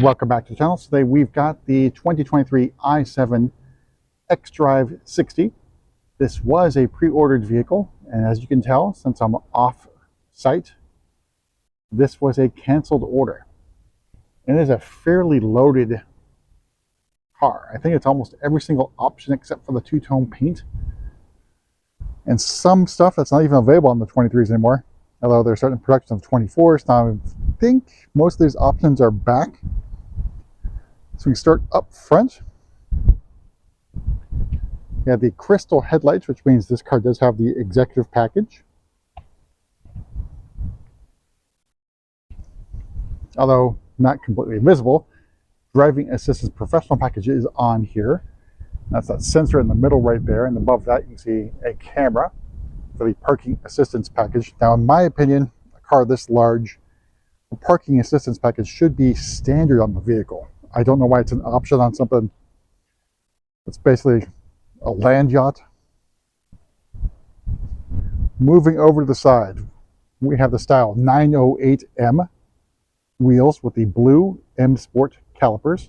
Welcome back to the channel. Today we've got the 2023 i7 xDrive60. This was a pre-ordered vehicle, and as you can tell, since I'm off site, this was a canceled order. And it is a fairly loaded car. I think it's almost every single option except for the two-tone paint. And some stuff that's not even available on the 23s anymore, although they're starting production of 24s. Now I think most of these options are back. So we start up front. We have the crystal headlights, which means this car does have the executive package. Although not completely visible, driving assistance professional package is on here. That's that sensor in the middle right there, and above that you can see a camera for the parking assistance package. Now in my opinion, a car this large, the parking assistance package should be standard on the vehicle. I don't know why it's an option on something that's basically a land yacht. Moving over to the side, we have the style 908M wheels with the blue M Sport calipers.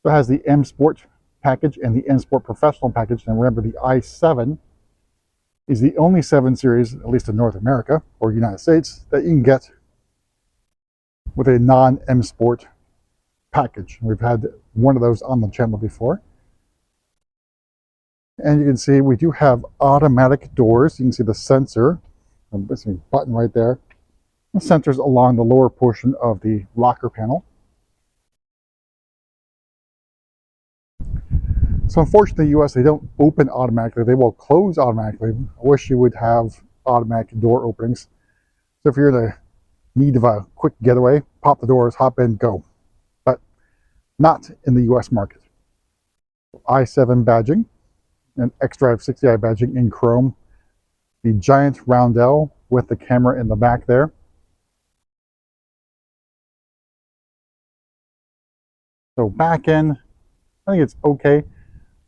So it has the M Sport package and the M Sport Professional package. And remember, the i7 is the only 7 Series, at least in North America or United States, that you can get with a non-M Sport package. We've had one of those on the channel before. And you can see we do have automatic doors. You can see the sensor, this button right there. The sensor's along the lower portion of the locker panel. So unfortunately, in the US, they don't open automatically. They will close automatically. I wish you would have automatic door openings. So if you're in the need of a quick getaway, pop the doors, hop in, go. But not in the US market. i7 badging and xDrive60i badging in chrome. The giant roundel with the camera in the back there. So back end, I think it's okay.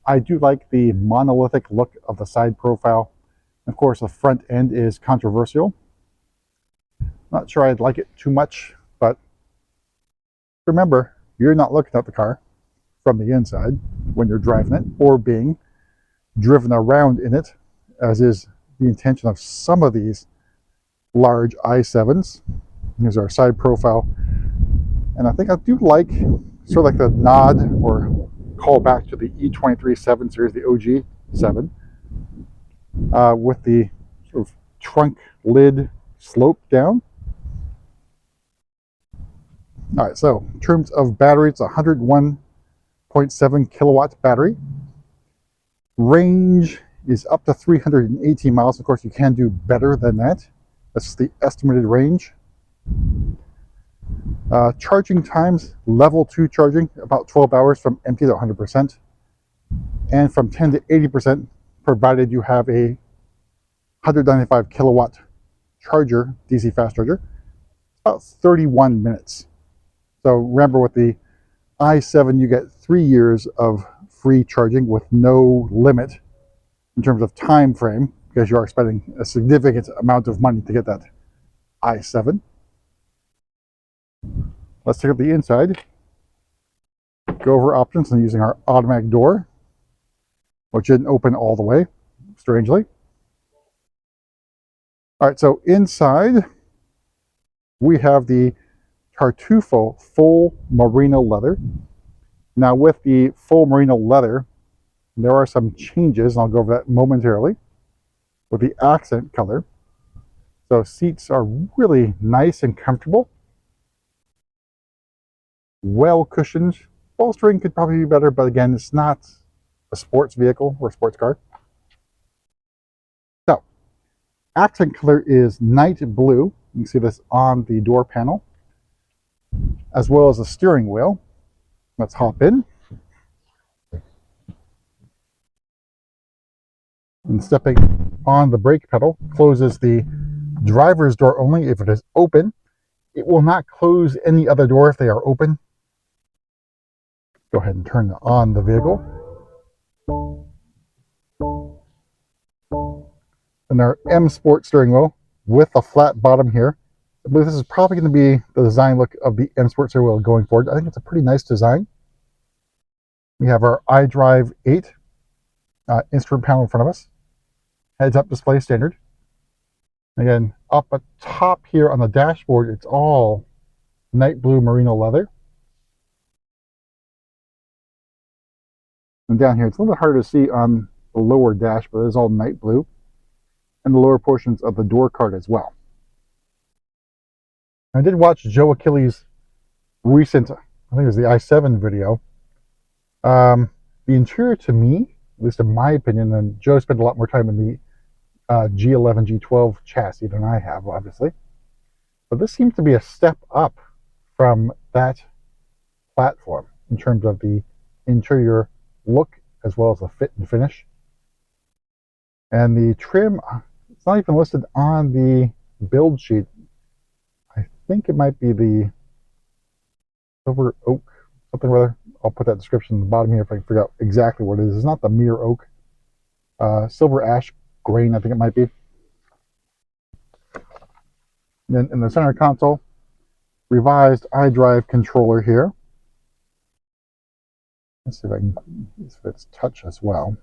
I do like the monolithic look of the side profile. Of course, the front end is controversial. Not sure I'd like it too much, but remember, you're not looking at the car from the inside when you're driving it or being driven around in it, as is the intention of some of these large i7s. Here's our side profile. And I think I do like sort of like the nod or call back to the E23 7 Series, the OG 7, with the sort of trunk lid slope down. All right, so in terms of battery, it's a 101.7 kilowatt battery. Range is up to 318 miles. Of course, you can do better than that. That's the estimated range. Charging times, level 2 charging, about 12 hours from empty to 100%. And from 10 to 80%, provided you have a 195 kilowatt charger, DC fast charger, about 31 minutes. So remember, with the i7, you get 3 years of free charging with no limit in terms of time frame, because you are spending a significant amount of money to get that i7. Let's take up the inside, go over options, and using our automatic door, which didn't open all the way, strangely. All right, so inside we have the Tartufo full merino leather. Now with the full merino leather, there are some changes, and I'll go over that momentarily, with the accent color. So seats are really nice and comfortable. Well cushioned. Bolstering could probably be better, but again, it's not a sports vehicle or a sports car. So, accent color is night blue. You can see this on the door panel, as well as the steering wheel. Let's hop in. And stepping on the brake pedal closes the driver's door only if it is open. It will not close any other door if they are open. Go ahead and turn on the vehicle. And our M Sport steering wheel with a flat bottom here I believe this is probably going to be the design look of the M Sport steering wheel going forward. I think it's a pretty nice design. We have our xDrive60 instrument panel in front of us. Heads-up display standard. Again, up at top here on the dashboard, it's all night blue merino leather. And down here, it's a little bit harder to see on the lower dash, but it's all night blue. And the lower portions of the door card as well. I did watch Joe Achilles' recent, I think it was the i7 video. The interior to me, at least in my opinion, and Joe spent a lot more time in the G11, G12 chassis than I have, obviously. But this seems to be a step up from that platform in terms of the interior look as well as the fit and finish. And the trim, it's not even listed on the build sheet. I think it might be the silver oak, something or other. I'll put that description in the bottom here if I can figure out exactly what it is. It's not the mirror oak. Silver ash grain, I think it might be. Then in the center console, revised iDrive controller here. Let's see if I can, if it's touch as well.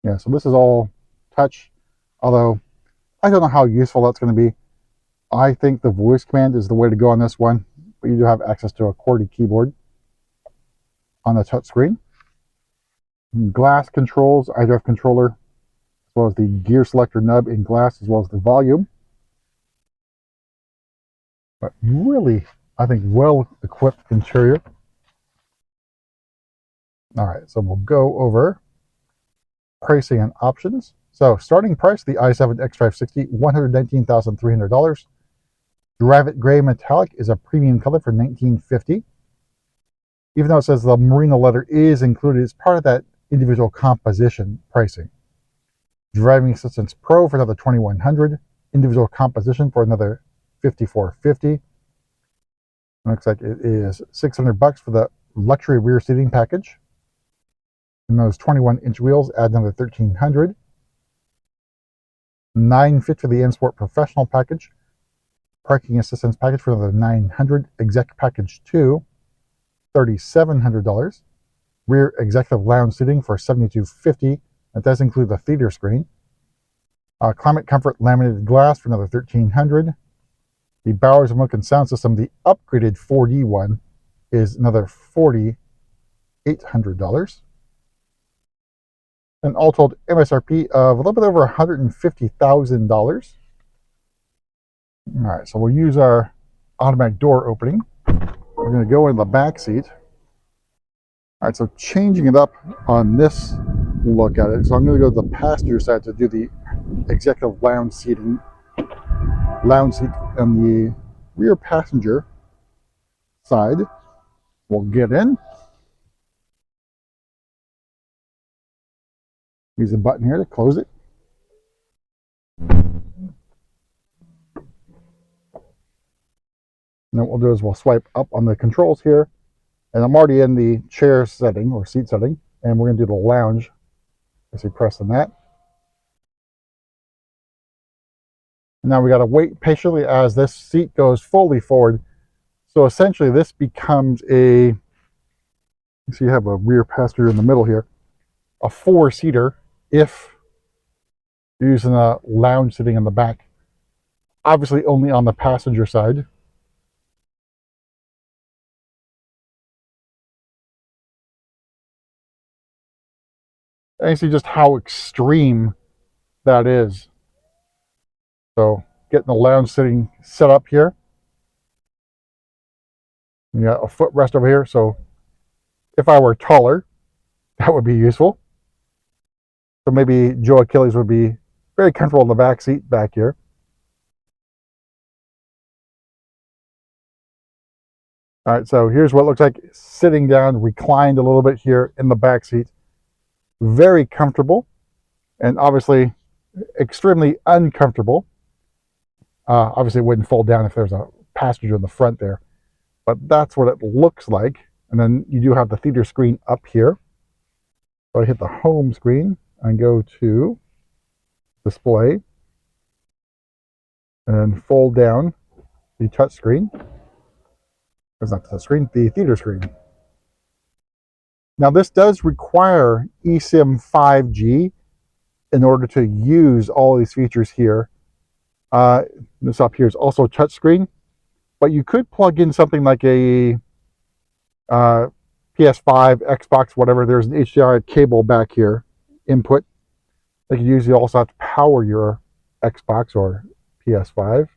Yeah, so this is all touch, although I don't know how useful that's going to be. I think the voice command is the way to go on this one, but you do have access to a QWERTY keyboard on the touch screen. Glass controls, iDrive controller, as well as the gear selector nub in glass, as well as the volume. But really, I think well-equipped interior. All right, so we'll go over pricing and options. So starting price, the i7 xDrive60, $119,300. Dravit Grey Metallic is a premium color for $1950. Even though it says the merino leather is included, it's part of that individual composition pricing. Driving Assistance Pro for another $2,100. Individual composition for another $5,450. Looks like it is $600 for the luxury rear seating package. And those 21-inch wheels add another $1,300. $950 for the M Sport Professional package. Parking assistance package for another $900. Exec package 2, $3,700. Rear executive lounge seating for $7,250. That does include the theater screen. Climate comfort laminated glass for another $1,300. The Bowers & Wilkins sound system, the upgraded 4D one, is another $4,800. An all told MSRP of a little bit over $150,000. All right, so we'll use our automatic door opening. We're going to go in the back seat. All right, so changing it up on this look at it. So I'm going to go to the passenger side to do the executive lounge seating. Lounge seat on the rear passenger side. We'll get in. Use the button here to close it. And then what we'll do is we'll swipe up on the controls here. And I'm already in the chair setting or seat setting. And we're going to do the lounge. As we press on that. And now we got to wait patiently as this seat goes fully forward. So essentially this becomes a, you see you have a rear passenger in the middle here, a 4-seater if you're using a lounge sitting in the back. Obviously only on the passenger side. And you see just how extreme that is. So getting the lounge sitting set up here. You got a footrest over here, so if I were taller, that would be useful. So maybe Joe Achilles would be very comfortable in the back seat back here. All right, so here's what it looks like sitting down, reclined a little bit here in the back seat. Very comfortable, and obviously extremely uncomfortable. Obviously it wouldn't fold down if there's a passenger in the front there, but that's what it looks like. And then you do have the theater screen up here. So I hit the home screen and go to display. and fold down the touch screen. It's not the touch screen, the theater screen. Now this does require eSIM 5G in order to use all these features here. This up here is also a touch screen, but you could plug in something like a PS5, Xbox, whatever. There's an HDMI cable back here, input. Like you usually also have to power your Xbox or PS5.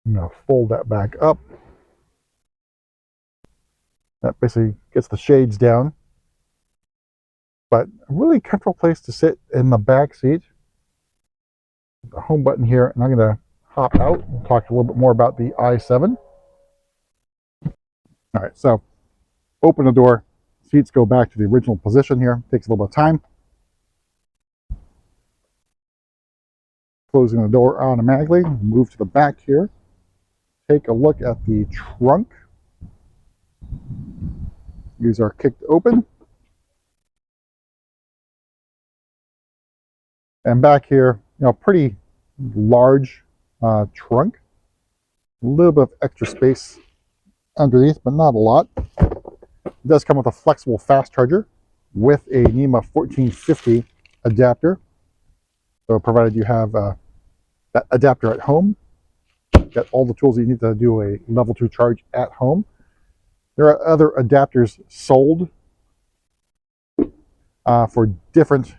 I'm going to fold that back up. That basically gets the shades down. But a really comfortable place to sit in the back seat. The home button here, and I'm going to hop out and talk a little bit more about the i7. All right, so open the door. Seats go back to the original position here. Takes a little bit of time. Closing the door automatically. Move to the back here. Take a look at the trunk. These are kicked open. And back here, pretty large trunk. A little bit of extra space underneath, but not a lot. It does come with a flexible fast charger with a NEMA 1450 adapter. So provided you have that adapter at home, get all the tools you need to do a level 2 charge at home. There are other adapters sold for different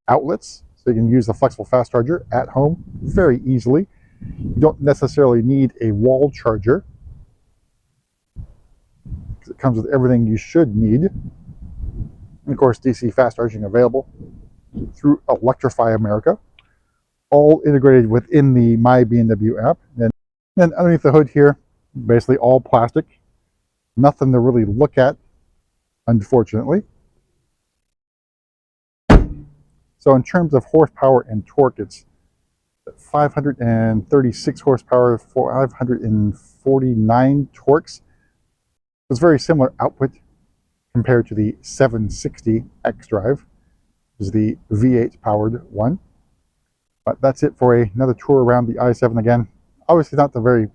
outlets, so you can use the flexible fast charger at home very easily. You don't necessarily need a wall charger because it comes with everything you should need. And of course, DC fast charging available through Electrify America, all integrated within the My BMW app. And then underneath the hood here, basically all plastic. Nothing to really look at, unfortunately. So in terms of horsepower and torque, it's 536 horsepower, 549 torques. It's very similar output compared to the 760 xDrive, which is the V8 powered one. But that's it for another tour around the i7 again. Obviously not the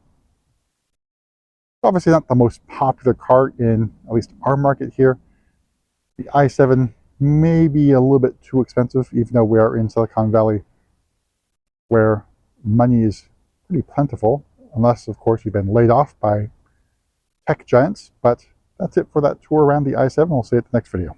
most popular car in at least our market here. The i7 may be a little bit too expensive, even though we are in Silicon Valley, where money is pretty plentiful, unless of course you've been laid off by tech giants. But that's it for that tour around the i7. We'll see you at the next video.